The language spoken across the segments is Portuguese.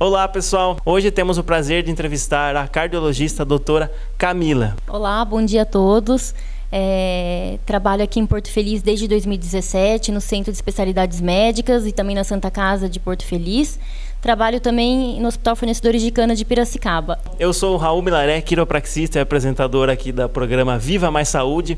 Olá, pessoal. Hoje temos o prazer de entrevistar a cardiologista a doutora Camila. Olá, bom dia a todos. Trabalho aqui em Porto Feliz desde 2017, no Centro de Especialidades Médicas e também na Santa Casa de Porto Feliz. Trabalho também no Hospital Fornecedores de Cana de Piracicaba. Eu sou o Raul Milaré, quiropraxista e apresentador aqui do programa Viva Mais Saúde.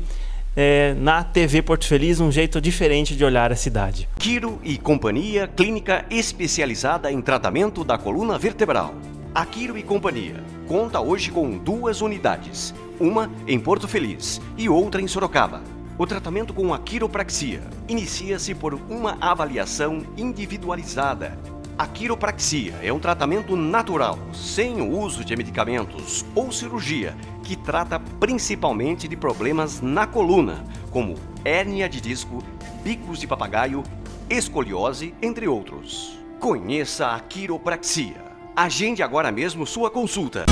Na TV Porto Feliz, um jeito diferente de olhar a cidade. Quiro e Companhia, clínica especializada em tratamento da coluna vertebral. A Quiro e Companhia conta hoje com 2 unidades, uma em Porto Feliz e outra em Sorocaba. O tratamento com a quiropraxia inicia-se por uma avaliação individualizada. A quiropraxia é um tratamento natural, sem o uso de medicamentos ou cirurgia, que trata principalmente de problemas na coluna, como hérnia de disco, bicos de papagaio, escoliose, entre outros. Conheça a quiropraxia. Agende agora mesmo sua consulta.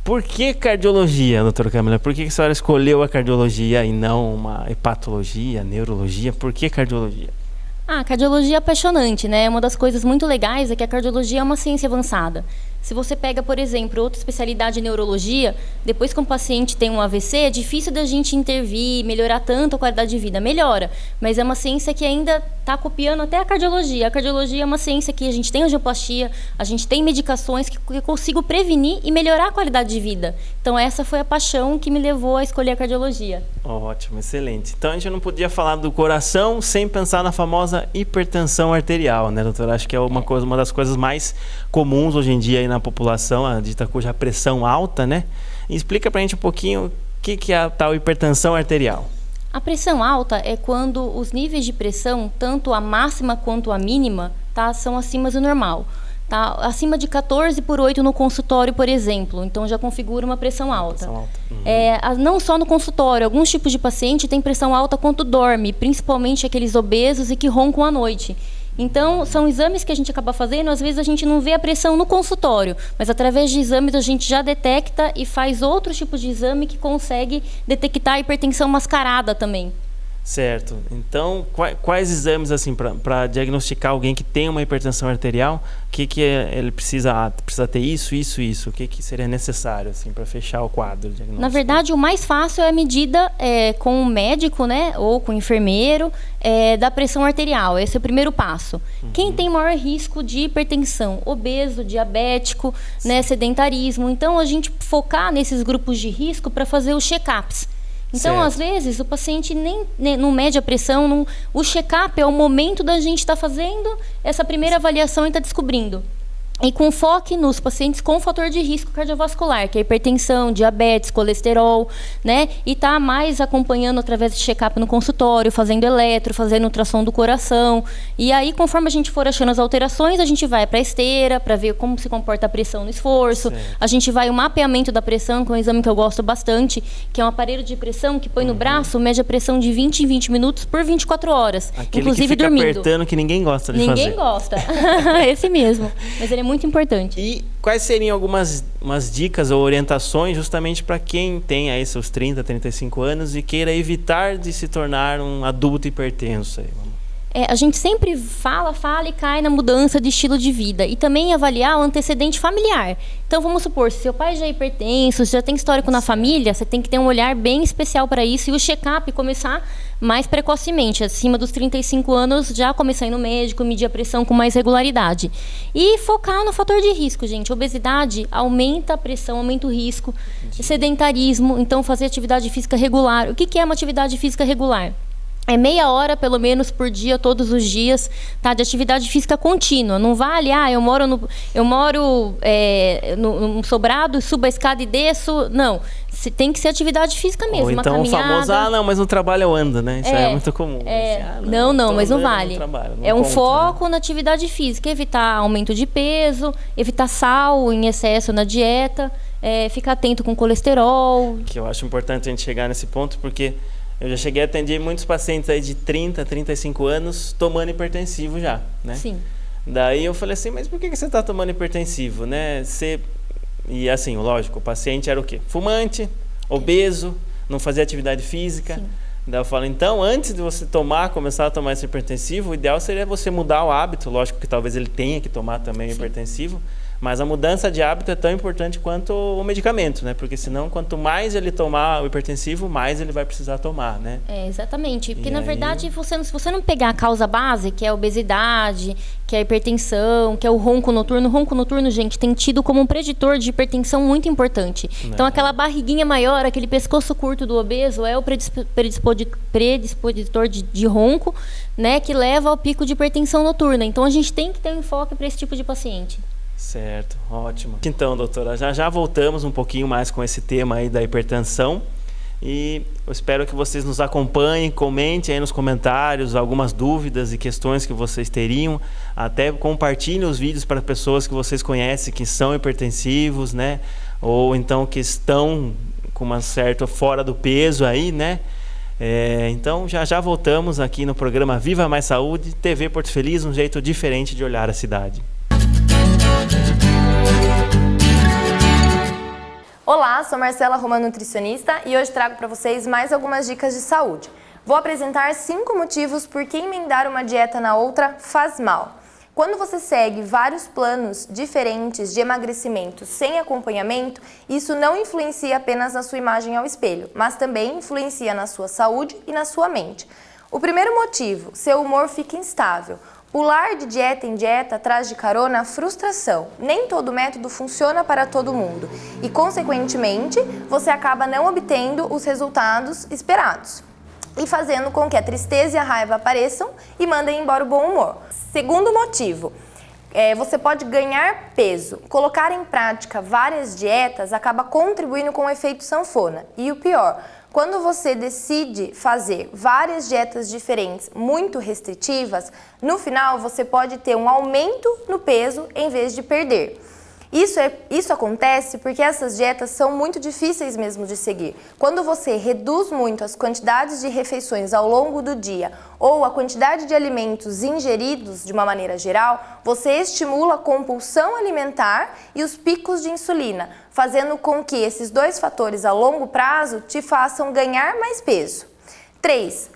Por que cardiologia, doutora Camila? Por que a senhora escolheu a cardiologia e não uma hepatologia, neurologia? Por que cardiologia? A cardiologia é apaixonante, né? Uma das coisas muito legais é que a cardiologia é uma ciência avançada. Se você pega, por exemplo, outra especialidade de neurologia, depois que um paciente tem um AVC, é difícil da gente intervir, melhorar tanto a qualidade de vida. Melhora, mas é uma ciência que ainda está copiando até a cardiologia. A cardiologia é uma ciência que a gente tem angioplastia, a gente tem medicações que eu consigo prevenir e melhorar a qualidade de vida. Então essa foi a paixão que me levou a escolher a cardiologia. Ótimo, excelente. Então a gente não podia falar do coração sem pensar na famosa hipertensão arterial, né, doutora? Acho que é uma das coisas mais comuns hoje em dia aí na população, a dita cuja pressão alta, né? E explica pra gente um pouquinho o que é a tal hipertensão arterial. A pressão alta é quando os níveis de pressão, tanto a máxima quanto a mínima, são acima do normal. Acima de 14/8 no consultório, por exemplo. Então já configura uma pressão alta. Uhum. Não só no consultório, alguns tipos de paciente têm pressão alta quando dorme, principalmente aqueles obesos e que roncam à noite. Então, são exames que a gente acaba fazendo, às vezes a gente não vê a pressão no consultório, mas através de exames a gente já detecta e faz outros tipos de exame que consegue detectar a hipertensão mascarada também. Certo. Então, quais exames, assim, para diagnosticar alguém que tem uma hipertensão arterial, ele precisa ter isso? O que seria necessário, assim, para fechar o quadro diagnóstico? Na verdade, o mais fácil é a medida com o médico, né, ou com o enfermeiro, da pressão arterial. Esse é o primeiro passo. Uhum. Quem tem maior risco de hipertensão? Obeso, diabético, né, sedentarismo. Então, a gente focar nesses grupos de risco para fazer os check-ups. Então, às vezes, o paciente nem não mede a pressão. O check-up é o momento da gente estar fazendo essa primeira avaliação e estar descobrindo. E com foco nos pacientes com fator de risco cardiovascular, que é hipertensão, diabetes, colesterol, né? E tá mais acompanhando através de check-up no consultório, fazendo eletro, fazendo ultrassom do coração. E aí, conforme a gente for achando as alterações, a gente vai para a esteira, para ver como se comporta a pressão no esforço. Certo. A gente vai o mapeamento da pressão, que é um exame que eu gosto bastante, que é um aparelho de pressão que põe no braço, mede a pressão de 20 em 20 minutos por 24 horas. Aquele inclusive que fica dormindo. Apertando, que ninguém gosta de fazer. Ninguém gosta. Esse mesmo. Mas ele é muito importante. E quais seriam algumas dicas ou orientações justamente para quem tem aí seus 30, 35 anos e queira evitar de se tornar um adulto hipertenso? A gente sempre fala e cai na mudança de estilo de vida. E também avaliar o antecedente familiar. Então, vamos supor, se seu pai já é hipertenso, se já tem histórico na família, você tem que ter um olhar bem especial para isso. E o check-up começar mais precocemente. Acima dos 35 anos, já começar a ir no médico, medir a pressão com mais regularidade. E focar no fator de risco, gente. Obesidade aumenta a pressão, aumenta o risco. Sedentarismo, então fazer atividade física regular. O que é uma atividade física regular? É meia hora, pelo menos, por dia, todos os dias, de atividade física contínua. Não vale, eu moro num sobrado, subo a escada e desço. Não, tem que ser atividade física mesmo, ou então uma caminhada. O famoso, mas no trabalho eu ando, né? Isso é muito comum. Mas não vale. É um foco na atividade física, evitar aumento de peso, evitar sal em excesso na dieta, ficar atento com colesterol. Que eu acho importante a gente chegar nesse ponto, porque Eu já cheguei a atender muitos pacientes aí de 30, 35 anos tomando hipertensivo já, né? Sim. Daí eu falei assim, mas por que você está tomando hipertensivo, né? E assim, lógico, o paciente era o quê? Fumante, obeso, não fazia atividade física. Sim. Daí eu falo, então, antes de você começar a tomar esse hipertensivo, o ideal seria você mudar o hábito. Lógico que talvez ele tenha que tomar também o hipertensivo, mas a mudança de hábito é tão importante quanto o medicamento, né? Porque senão, quanto mais ele tomar o hipertensivo, mais ele vai precisar tomar, né? Exatamente. Porque, na verdade, se você não pegar a causa base, que é a obesidade, que é a hipertensão, que é o ronco noturno, gente, tem tido como um preditor de hipertensão muito importante. Então, aquela barriguinha maior, aquele pescoço curto do obeso é o predispositor de ronco, né? Que leva ao pico de hipertensão noturna. Então, a gente tem que ter um enfoque para esse tipo de paciente. Certo, ótimo. Então, doutora, já voltamos um pouquinho mais com esse tema aí da hipertensão e eu espero que vocês nos acompanhem, comentem aí nos comentários algumas dúvidas e questões que vocês teriam, até compartilhem os vídeos para pessoas que vocês conhecem que são hipertensivos, né? Ou então que estão com uma certa fora do peso aí, né? Então já voltamos aqui no programa Viva Mais Saúde, TV Porto Feliz, um jeito diferente de olhar a cidade. Olá, sou Marcela Roma, nutricionista, e hoje trago para vocês mais algumas dicas de saúde. Vou apresentar 5 motivos por que emendar uma dieta na outra faz mal. Quando você segue vários planos diferentes de emagrecimento sem acompanhamento, isso não influencia apenas na sua imagem ao espelho, mas também influencia na sua saúde e na sua mente. O primeiro motivo, seu humor fica instável. Pular de dieta em dieta traz de carona a frustração. Nem todo método funciona para todo mundo e, consequentemente, você acaba não obtendo os resultados esperados e fazendo com que a tristeza e a raiva apareçam e mandem embora o bom humor. Segundo motivo, você pode ganhar peso. Colocar em prática várias dietas acaba contribuindo com o efeito sanfona. E o pior, quando você decide fazer várias dietas diferentes, muito restritivas, no final você pode ter um aumento no peso em vez de perder. Isso acontece porque essas dietas são muito difíceis mesmo de seguir. Quando você reduz muito as quantidades de refeições ao longo do dia ou a quantidade de alimentos ingeridos de uma maneira geral, você estimula a compulsão alimentar e os picos de insulina, fazendo com que esses dois fatores a longo prazo te façam ganhar mais peso. 3.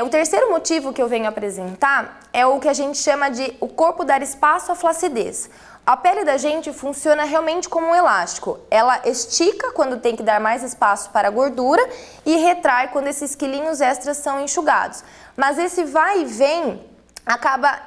O terceiro motivo que eu venho apresentar é o que a gente chama de o corpo dar espaço à flacidez. A pele da gente funciona realmente como um elástico. Ela estica quando tem que dar mais espaço para a gordura e retrai quando esses quilinhos extras são enxugados. Mas esse vai e vem acaba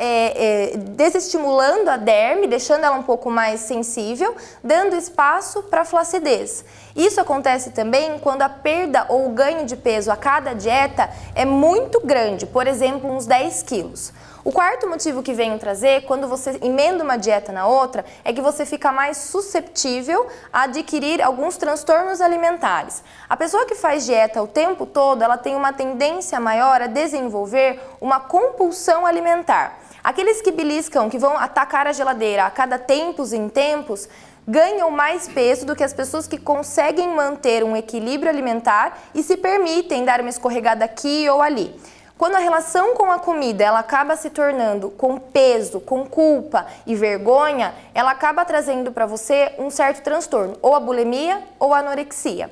desestimulando a derme, deixando ela um pouco mais sensível, dando espaço para a flacidez. Isso acontece também quando a perda ou o ganho de peso a cada dieta é muito grande, por exemplo, uns 10 quilos. O quarto motivo que venho trazer, quando você emenda uma dieta na outra, é que você fica mais susceptível a adquirir alguns transtornos alimentares. A pessoa que faz dieta o tempo todo, ela tem uma tendência maior a desenvolver uma compulsão alimentar. Aqueles que beliscam, que vão atacar a geladeira a cada tempos em tempos, ganham mais peso do que as pessoas que conseguem manter um equilíbrio alimentar e se permitem dar uma escorregada aqui ou ali. Quando a relação com a comida ela acaba se tornando com peso, com culpa e vergonha, ela acaba trazendo para você um certo transtorno, ou a bulimia ou a anorexia.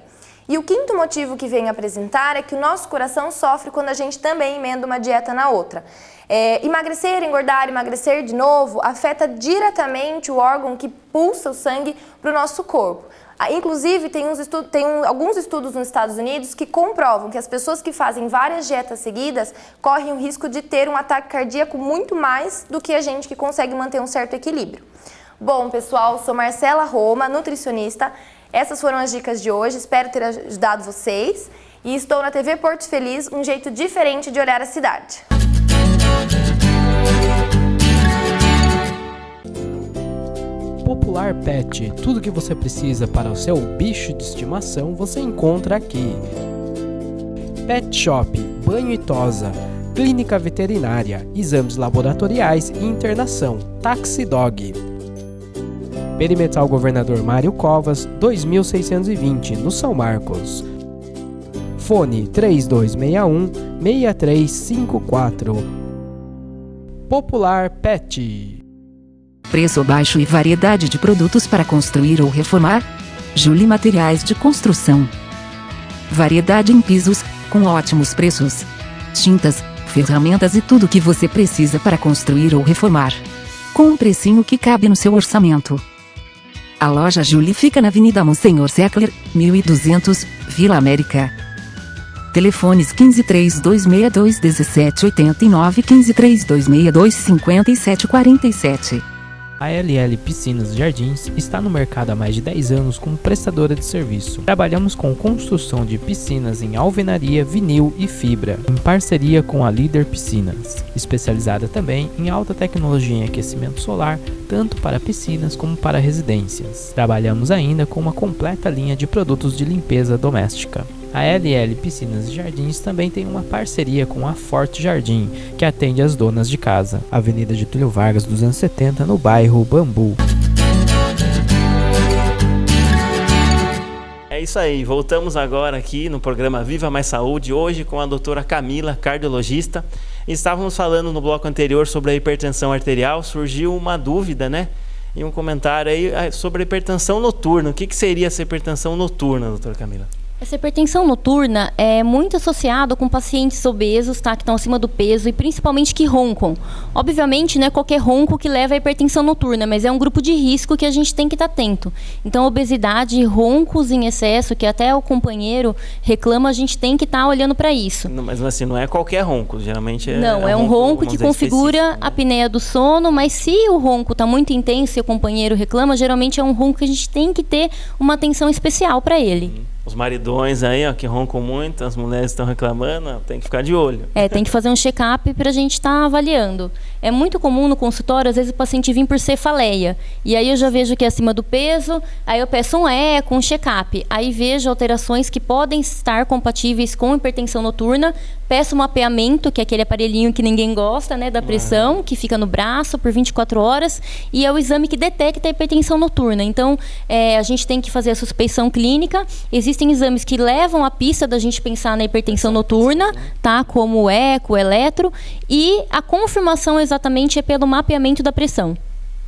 E o quinto motivo que venho apresentar é que o nosso coração sofre quando a gente também emenda uma dieta na outra. Emagrecer, engordar, emagrecer de novo afeta diretamente o órgão que pulsa o sangue para o nosso corpo. Inclusive, tem alguns estudos nos Estados Unidos que comprovam que as pessoas que fazem várias dietas seguidas correm o risco de ter um ataque cardíaco muito mais do que a gente que consegue manter um certo equilíbrio. Bom, pessoal, sou Marcela Roma, nutricionista. Essas foram as dicas de hoje, espero ter ajudado vocês. E estou na TV Porto Feliz, um jeito diferente de olhar a cidade. Popular Pet, tudo que você precisa para o seu bicho de estimação você encontra aqui. Pet Shop, banho e tosa, clínica veterinária, exames laboratoriais e internação, Taxi Dog. Perimetral Governador Mário Covas, 2620, no São Marcos. Fone 3261-6354. Popular Pet. Preço baixo e variedade de produtos para construir ou reformar? Julie Materiais de Construção. Variedade em pisos, com ótimos preços. Tintas, ferramentas e tudo o que você precisa para construir ou reformar. Com um precinho que cabe no seu orçamento. A loja Julie fica na Avenida Monsenhor Seckler, 1200, Vila América. Telefones 1532621789 1532625747. A LL Piscinas e Jardins está no mercado há mais de 10 anos como prestadora de serviço. Trabalhamos com construção de piscinas em alvenaria, vinil e fibra, em parceria com a Líder Piscinas, especializada também em alta tecnologia em aquecimento solar, tanto para piscinas como para residências. Trabalhamos ainda com uma completa linha de produtos de limpeza doméstica. A LL Piscinas e Jardins também tem uma parceria com a Forte Jardim, que atende as donas de casa. Avenida Getúlio Vargas 270, no bairro Bambu. É isso aí, voltamos agora aqui no programa Viva Mais Saúde, hoje com a doutora Camila, cardiologista. Estávamos falando no bloco anterior sobre a hipertensão arterial, surgiu uma dúvida, né? E um comentário aí sobre a hipertensão noturna. O que seria essa hipertensão noturna, doutora Camila? Essa hipertensão noturna é muito associada com pacientes obesos, tá, que estão acima do peso e principalmente que roncam. Obviamente, não é qualquer ronco que leva à hipertensão noturna, mas é um grupo de risco que a gente tem que estar atento. Então, obesidade, roncos em excesso, que até o companheiro reclama, a gente tem que estar olhando para isso. Não, mas assim, não é qualquer ronco, geralmente Não, é um ronco que configura a apneia do sono, mas se o ronco está muito intenso e o companheiro reclama, geralmente é um ronco que a gente tem que ter uma atenção especial para ele. Os maridões aí, ó, que roncam muito, as mulheres estão reclamando, ó, tem que ficar de olho. Tem que fazer um check-up para a gente estar avaliando. É muito comum no consultório, às vezes o paciente vir por cefaleia. E aí eu já vejo que é acima do peso, aí eu peço um eco, um check-up. Aí vejo alterações que podem estar compatíveis com hipertensão noturna. Peço um mapeamento, que é aquele aparelhinho que ninguém gosta, né, da pressão, que fica no braço por 24 horas. E é o exame que detecta a hipertensão noturna. Então, a gente tem que fazer a suspeição clínica. Existem exames que levam a pista da gente pensar na hipertensão noturna, tá? Como o eco, o eletro, e a confirmação exatamente é pelo mapeamento da pressão.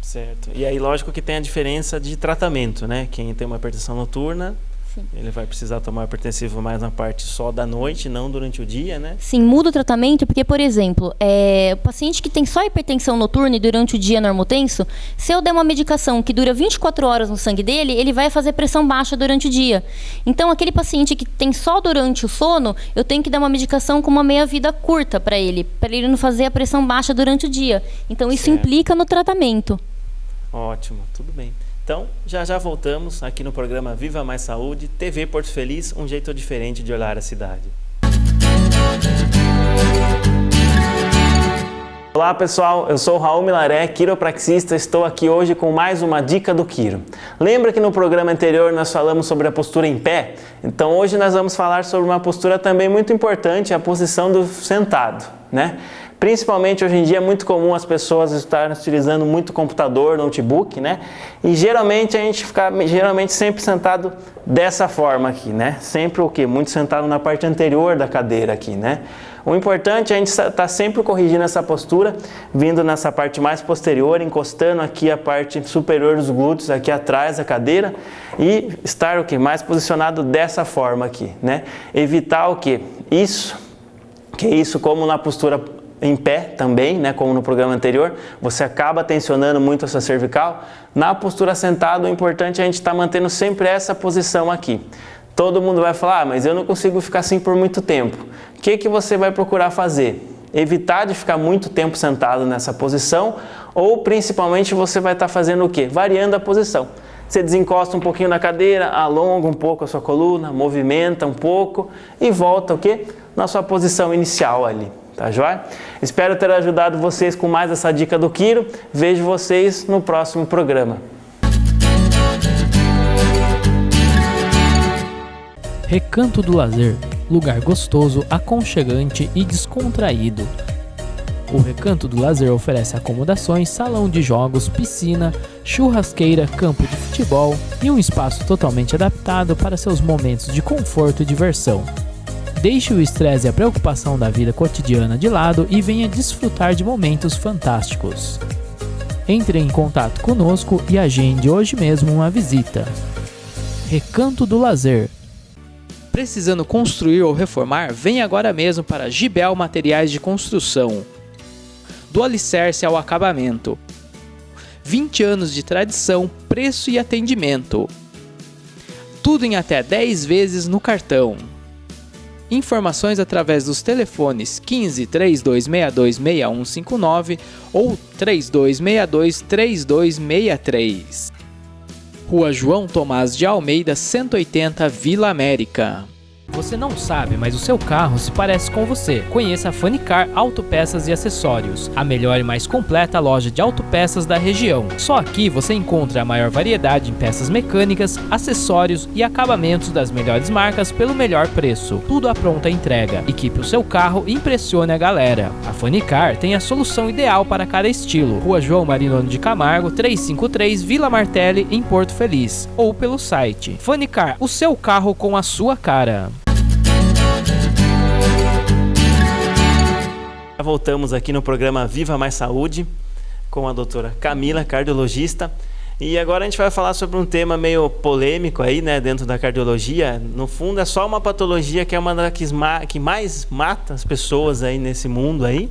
Certo. E aí, lógico que tem a diferença de tratamento, né? Quem tem uma hipertensão noturna, sim, ele vai precisar tomar hipertensivo mais na parte só da noite, não durante o dia, né? Sim, muda o tratamento porque, por exemplo, o paciente que tem só hipertensão noturna e durante o dia normotenso, se eu der uma medicação que dura 24 horas no sangue dele, ele vai fazer pressão baixa durante o dia. Então, aquele paciente que tem só durante o sono, eu tenho que dar uma medicação com uma meia-vida curta para ele não fazer a pressão baixa durante o dia. Então, isso implica no tratamento. Ótimo, tudo bem. Então, já voltamos aqui no programa Viva Mais Saúde, TV Porto Feliz, um jeito diferente de olhar a cidade. Olá pessoal, eu sou o Raul Milaré, quiropraxista, estou aqui hoje com mais uma dica do Quiro. Lembra que no programa anterior nós falamos sobre a postura em pé? Então hoje nós vamos falar sobre uma postura também muito importante, a posição do sentado, né? Principalmente hoje em dia é muito comum as pessoas estarem utilizando muito computador, notebook, né? E geralmente a gente fica sempre sentado dessa forma aqui, né? Sempre o quê? Muito sentado na parte anterior da cadeira aqui, né? O importante é a gente estar sempre corrigindo essa postura, vindo nessa parte mais posterior, encostando aqui a parte superior dos glúteos, aqui atrás da cadeira, e estar o quê? Mais posicionado dessa forma aqui, né? Evitar o quê? Isso como na postura em pé também, né, como no programa anterior, você acaba tensionando muito a sua cervical. Na postura sentada, o importante é a gente estar mantendo sempre essa posição aqui. Todo mundo vai falar, mas eu não consigo ficar assim por muito tempo. O que você vai procurar fazer? Evitar de ficar muito tempo sentado nessa posição, ou principalmente você vai estar fazendo o quê? Variando a posição. Você desencosta um pouquinho na cadeira, alonga um pouco a sua coluna, movimenta um pouco e volta o quê? Na sua posição inicial ali. Tá joia? Espero ter ajudado vocês com mais essa dica do Quiro. Vejo vocês no próximo programa. Recanto do Lazer, lugar gostoso, aconchegante e descontraído. O Recanto do Lazer oferece acomodações, salão de jogos, piscina, churrasqueira, campo de futebol e um espaço totalmente adaptado para seus momentos de conforto e diversão. Deixe o estresse e a preocupação da vida cotidiana de lado e venha desfrutar de momentos fantásticos. Entre em contato conosco e agende hoje mesmo uma visita. Recanto do Lazer. Precisando construir ou reformar? Venha agora mesmo para Gibel Materiais de Construção. Do alicerce ao acabamento. 20 anos de tradição, preço e atendimento. Tudo em até 10 vezes no cartão. Informações através dos telefones 15 3262 6159 ou 3262 3263. Rua João Tomás de Almeida, 180, Vila América. Você não sabe, mas o seu carro se parece com você. Conheça a Funicar Autopeças e Acessórios, a melhor e mais completa loja de autopeças da região. Só aqui você encontra a maior variedade em peças mecânicas, acessórios e acabamentos das melhores marcas pelo melhor preço. Tudo à pronta entrega. Equipe o seu carro e impressione a galera. A Funicar tem a solução ideal para cada estilo. Rua João Marinoni de Camargo, 353, Vila Martelli, em Porto Feliz. Ou pelo site. Funicar, o seu carro com a sua cara. Voltamos aqui no programa Viva Mais Saúde com a doutora Camila, cardiologista. E agora a gente vai falar sobre um tema meio polêmico aí, né, dentro da cardiologia. No fundo é só uma patologia que é uma das que mais mata as pessoas aí nesse mundo aí.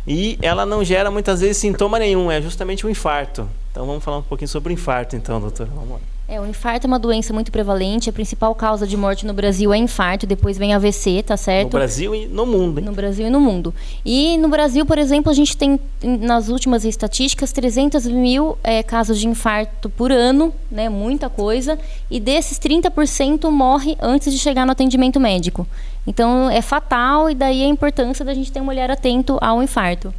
E ela não gera muitas vezes sintoma nenhum, é justamente o infarto. Então vamos falar um pouquinho sobre o infarto então, doutora. Vamos lá. O infarto é uma doença muito prevalente. A principal causa de morte no Brasil é infarto, depois vem AVC, tá certo? No Brasil e no mundo, hein? No Brasil e no mundo. E no Brasil, por exemplo, a gente tem, nas últimas estatísticas, 300 mil casos de infarto por ano, né? Muita coisa. E desses, 30% morre antes de chegar no atendimento médico. Então, é fatal e daí a importância da gente ter um olhar atento ao infarto.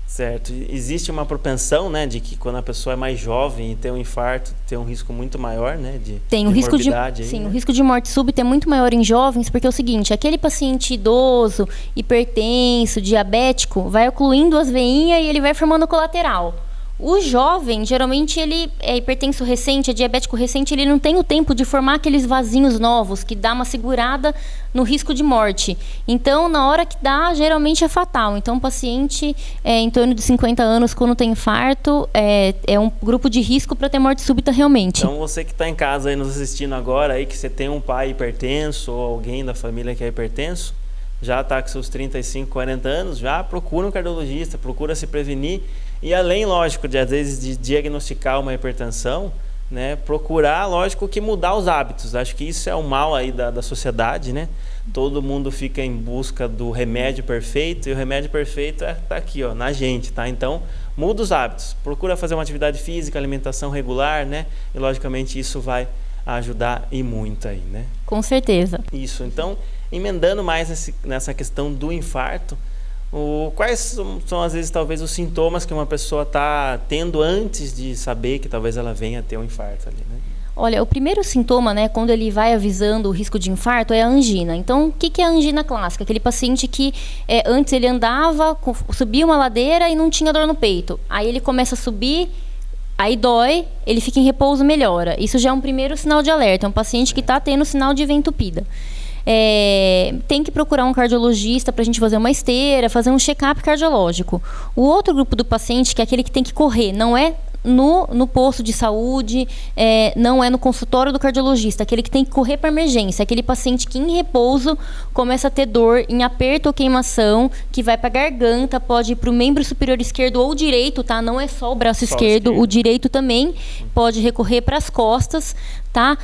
Certo. Existe uma propensão, né, de que quando a pessoa é mais jovem e tem um infarto, tem um risco muito maior, né, tem um risco de morbidade aí, sim, né? O risco de morte súbita é muito maior em jovens, porque é o seguinte, aquele paciente idoso, hipertenso, diabético, vai ocluindo as veinhas e ele vai formando colateral. O jovem, geralmente, ele é hipertenso recente, é diabético recente, ele não tem o tempo de formar aqueles vasinhos novos, que dá uma segurada no risco de morte. Então, na hora que dá, geralmente é fatal. Então, o paciente em torno de 50 anos, quando tem infarto, é um grupo de risco para ter morte súbita realmente. Então, você que está em casa aí nos assistindo agora, aí, que você tem um pai hipertenso ou alguém da família que é hipertenso, já está com seus 35, 40 anos, já procura um cardiologista, procura se prevenir. E além, lógico, de às vezes de diagnosticar uma hipertensão, né, procurar, lógico, que mudar os hábitos. Acho que isso é o mal aí da sociedade, né? Todo mundo fica em busca do remédio perfeito e o remédio perfeito está aqui, ó, na gente, tá? Então, muda os hábitos. Procura fazer uma atividade física, alimentação regular, né? E, logicamente, isso vai ajudar e muito aí, né? Com certeza. Isso. Então, emendando mais nessa questão do infarto, quais são, às vezes, talvez, os sintomas que uma pessoa está tendo antes de saber que talvez ela venha a ter um infarto ali, né? Olha, o primeiro sintoma, né, quando ele vai avisando o risco de infarto, é a angina. Então, o que é a angina clássica? Aquele paciente que antes ele andava, subia uma ladeira e não tinha dor no peito. Aí ele começa a subir, aí dói, ele fica em repouso, melhora. Isso já é um primeiro sinal de alerta. É um paciente que está tendo sinal de veia entupida. Tem que procurar um cardiologista para a gente fazer uma esteira, fazer um check-up cardiológico. O outro grupo do paciente, que é aquele que tem que correr, não é no posto de saúde, não é no consultório do cardiologista, aquele que tem que correr para emergência, aquele paciente que em repouso começa a ter dor em aperto ou queimação, que vai para a garganta, pode ir para o membro superior esquerdo ou direito, tá? Não é só o braço esquerdo, o direito também pode recorrer para as costas, tá?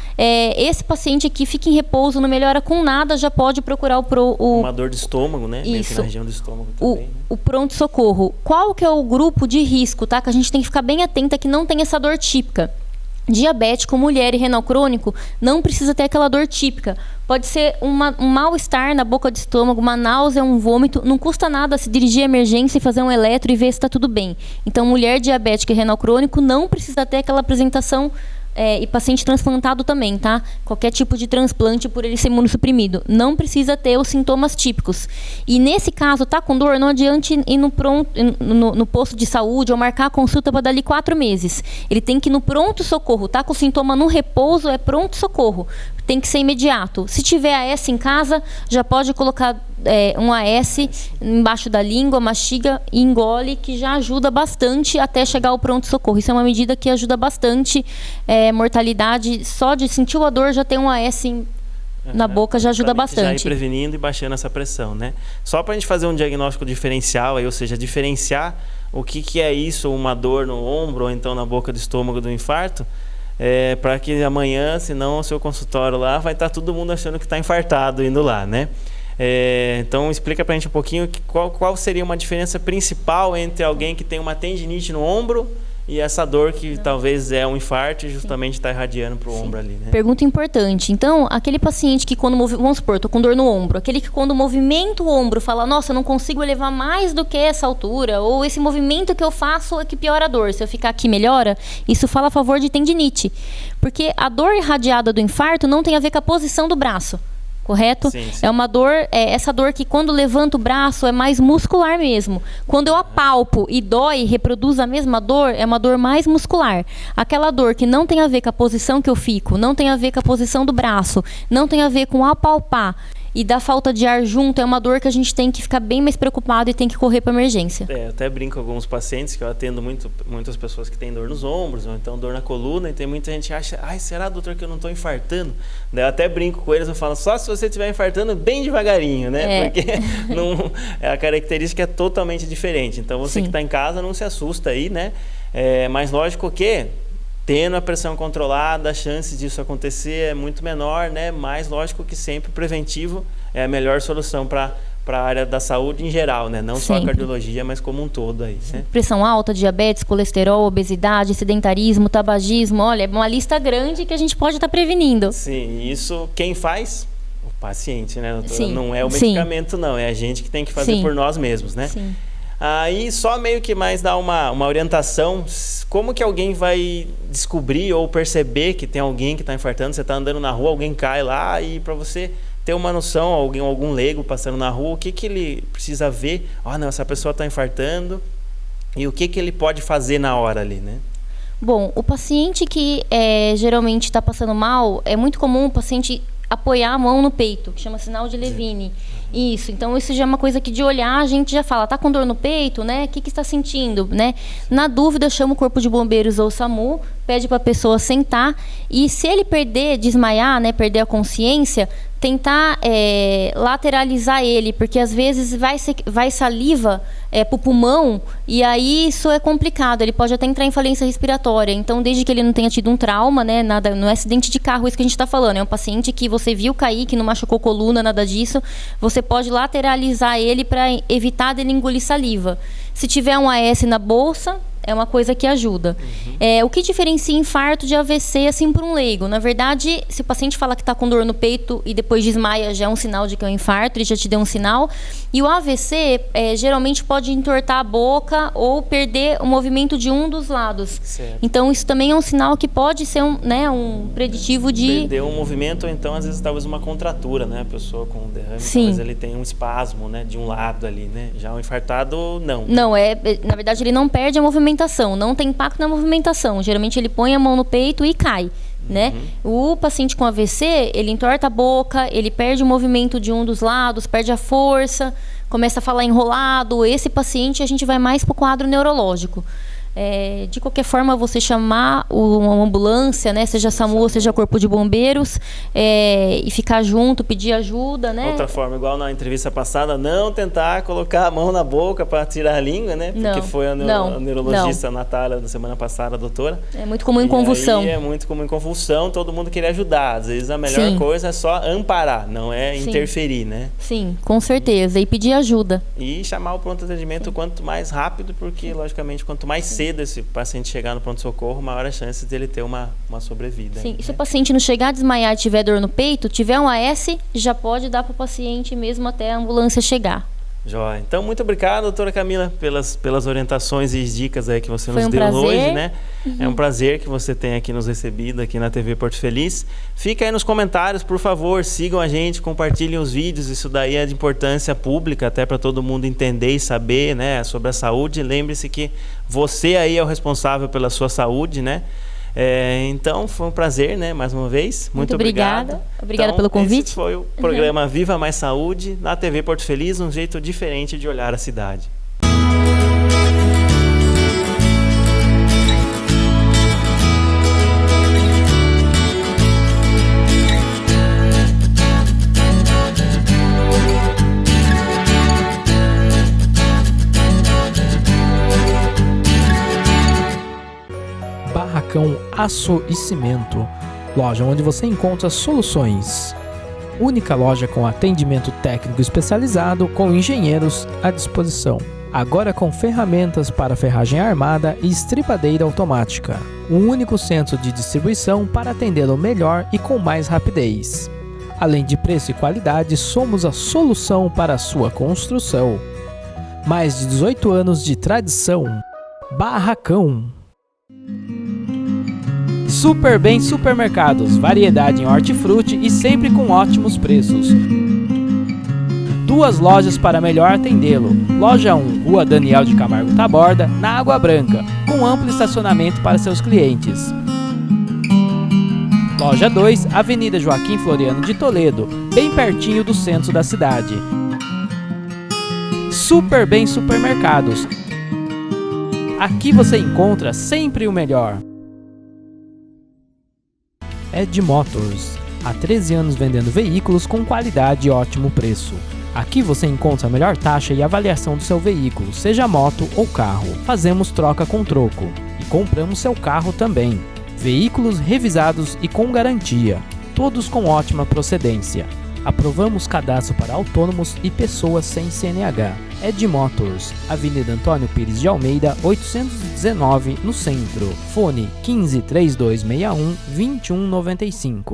Esse paciente aqui fica em repouso, não melhora com nada, já pode procurar uma dor de estômago, né? Isso. Na região do estômago também, né? O pronto-socorro. Qual que é o grupo de risco, tá? Que a gente tem que ficar bem atenta que não tem essa dor típica. Diabético, mulher e renal crônico não precisa ter aquela dor típica. Pode ser um mal-estar na boca do estômago, uma náusea, um vômito. Não custa nada se dirigir à emergência e fazer um eletro e ver se está tudo bem. Então, mulher diabética e renal crônico não precisa ter aquela apresentação e paciente transplantado também, tá? Qualquer tipo de transplante por ele ser imunossuprimido. Não precisa ter os sintomas típicos. E nesse caso, tá com dor, não adianta ir no posto de saúde ou marcar a consulta para dali 4 meses. Ele tem que ir no pronto-socorro. Tá com o sintoma no repouso, é pronto-socorro. Tem que ser imediato. Se tiver AS em casa, já pode colocar um AS embaixo da língua, mastiga e engole, que já ajuda bastante até chegar ao pronto-socorro. Isso é uma medida que ajuda bastante. Mortalidade, só de sentir a dor, já tem um AS na boca, já ajuda bastante. Já ir prevenindo e baixando essa pressão, né? Só para a gente fazer um diagnóstico diferencial, aí, ou seja, diferenciar o que é isso, uma dor no ombro ou então na boca do estômago do infarto, para que amanhã, senão o seu consultório lá vai estar todo mundo achando que está infartado indo lá, né? Então explica pra gente um pouquinho qual seria uma diferença principal entre alguém que tem uma tendinite no ombro e essa dor que talvez é um infarto e justamente está irradiando para o ombro ali, né? Pergunta importante. Então, aquele paciente que quando vamos supor, tô com dor no ombro, aquele que quando movimenta o ombro fala, nossa, eu não consigo elevar mais do que essa altura, ou esse movimento que eu faço é que piora a dor, se eu ficar aqui melhora, isso fala a favor de tendinite. Porque a dor irradiada do infarto não tem a ver com a posição do braço. Correto? Sim. É uma dor, essa dor que quando levanto o braço é mais muscular mesmo. Quando eu apalpo e dói, reproduz a mesma dor, é uma dor mais muscular. Aquela dor que não tem a ver com a posição que eu fico, não tem a ver com a posição do braço, não tem a ver com apalpar e da falta de ar junto, é uma dor que a gente tem que ficar bem mais preocupado e tem que correr para emergência. Eu até brinco com alguns pacientes que eu atendo muitas pessoas que têm dor nos ombros, ou então dor na coluna, e tem muita gente que acha, será, doutor, que eu não estou infartando? Daí eu até brinco com eles, eu falo, só se você estiver infartando bem devagarinho, né? Porque a característica é totalmente diferente. Então você que está em casa não se assusta aí, né? Mas lógico que tendo a pressão controlada, a chance disso acontecer é muito menor, né? Mas lógico que sempre o preventivo é a melhor solução para a área da saúde em geral, né? Não só a cardiologia, mas como um todo aí, né? Pressão alta, diabetes, colesterol, obesidade, sedentarismo, tabagismo, olha, é uma lista grande que a gente pode estar prevenindo. Sim, isso quem faz? O paciente, né, doutora? Sim. Não é o medicamento, não. É a gente que tem que fazer por nós mesmos, né? Sim. Aí só meio que mais dar uma orientação, como que alguém vai descobrir ou perceber que tem alguém que está infartando, você está andando na rua, alguém cai lá e para você ter uma noção, algum leigo passando na rua, o que ele precisa ver, não, essa pessoa está infartando e o que ele pode fazer na hora ali, né? Bom, o paciente que geralmente está passando mal, é muito comum o paciente apoiar a mão no peito, que chama sinal de Levine. Isso, então isso já é uma coisa que de olhar a gente já fala, tá com dor no peito, né? O que está sentindo, né? Na dúvida, chama o corpo de bombeiros ou o SAMU, pede para a pessoa sentar e se ele desmaiar, né, perder a consciência, tentar lateralizar ele, porque às vezes vai saliva para o pulmão e aí isso é complicado, ele pode até entrar em falência respiratória. Então, desde que ele não tenha tido um trauma, né, nada, não é acidente de carro isso que a gente está falando, é um paciente que você viu cair, que não machucou coluna, nada disso, você pode lateralizar ele para evitar dele engolir saliva. Se tiver um AS na bolsa, é uma coisa que ajuda. O que diferencia infarto de AVC, assim, por um leigo? Na verdade, se o paciente fala que está com dor no peito e depois desmaia, já é um sinal de que é um infarto, ele já te deu um sinal. E o AVC, geralmente, pode entortar a boca ou perder o movimento de um dos lados. Certo. Então, isso também é um sinal que pode ser um preditivo de... Perder um movimento, ou então, às vezes, talvez uma contratura, né? A pessoa com derrame, talvez ele tenha um espasmo, né? De um lado ali, né? Já o infartado, não. Não, na verdade, ele não perde a movimentação, não tem impacto na movimentação. Geralmente ele põe a mão no peito e cai, né? O paciente com AVC, ele entorta a boca, ele perde o movimento de um dos lados, perde a força, começa a falar enrolado. Esse paciente a gente vai mais para o quadro neurológico. De qualquer forma, você chamar uma ambulância, né, seja SAMU ou seja Corpo de Bombeiros, e ficar junto, pedir ajuda, né? Outra forma, igual na entrevista passada, não tentar colocar a mão na boca para tirar a língua, né? Porque foi a neurologista Natália da semana passada, a doutora. É muito comum em convulsão. É muito comum em convulsão, todo mundo queria ajudar. Às vezes a melhor coisa é só amparar, não é interferir, né? Sim, com certeza. E pedir ajuda. E chamar o pronto atendimento quanto mais rápido, porque, logicamente, quanto mais cedo esse paciente chegar no pronto-socorro, maior a chance dele ter uma sobrevida. Sim, né? Se o paciente não chegar a desmaiar e tiver dor no peito, tiver um AS, já pode dar para o paciente mesmo até a ambulância chegar. Joia. Então, muito obrigado, doutora Camila, pelas orientações e dicas aí que você Foi nos um deu prazer. hoje, né? É um prazer que você tenha aqui nos recebido aqui na TV Porto Feliz. Fica aí nos comentários, por favor, sigam a gente, compartilhem os vídeos. Isso daí é de importância pública, até para todo mundo entender e saber, né, sobre a saúde. Lembre-se que você aí é o responsável pela sua saúde, né? Então, foi um prazer, né? Mais uma vez. Muito obrigado. Obrigada Então, pelo convite. Esse foi o programa Viva Mais Saúde, na TV Porto Feliz, um jeito diferente de olhar a cidade. Barracão Aço e Cimento, loja onde você encontra soluções. Única loja com atendimento técnico especializado com engenheiros à disposição. Agora com ferramentas para ferragem armada e estripadeira automática. Um único centro de distribuição para atendê-lo melhor e com mais rapidez. Além de preço e qualidade, somos a solução para a sua construção. Mais de 18 anos de tradição. Barracão. Super Bem Supermercados, variedade em hortifruti e sempre com ótimos preços. 2 lojas para melhor atendê-lo. Loja 1, Rua Daniel de Camargo Taborda, na Água Branca, com amplo estacionamento para seus clientes. Loja 2, Avenida Joaquim Floriano de Toledo, bem pertinho do centro da cidade. Super Bem Supermercados. Aqui você encontra sempre o melhor. Ed Motors, há 13 anos vendendo veículos com qualidade e ótimo preço. Aqui você encontra a melhor taxa e avaliação do seu veículo, seja moto ou carro. Fazemos troca com troco e compramos seu carro também. Veículos revisados e com garantia, todos com ótima procedência. Aprovamos cadastro para autônomos e pessoas sem CNH. Ed Motors, Avenida Antônio Pires de Almeida, 819, no centro. Fone 15 3261 2195.